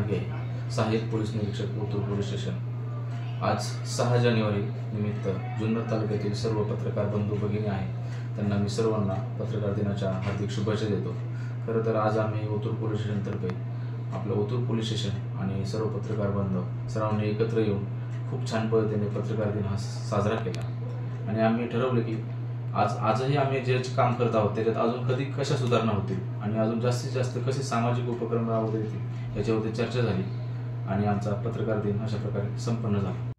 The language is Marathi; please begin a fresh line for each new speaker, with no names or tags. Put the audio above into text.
घाडगे, सहाय्यक पोलीस निरीक्षक ओतूर पोलीस स्टेशन। आज 6 जानेवारी निमित्त जुन्नर तालुक्यातील सर्व पत्रकार बंधू भगिनी आहेत, त्यांना मी सर्वांना पत्रकार दिनाच्या हार्दिक शुभेच्छा देतो। खरं तर आज आम्ही ओतूर पोलीस स्टेशनतर्फे आपलं ओतूर पोलीस स्टेशन आणि सर्व पत्रकार बांधव सर्वांनी एकत्र येऊन खूप छान पद्धतीने पत्रकार दिन हा साजरा केला आणि आम्ही ठरवलं की आजही आम्ही जे काम करत आहोत त्याच्यात अजून कधी कशा सुधारणा होतील आणि अजून जास्तीत जास्त कसे सामाजिक उपक्रम राबवता येतील याच्यावरती चर्चा झाली आणि आमचा पत्रकार दिन अशा प्रकारे संपन्न झाला।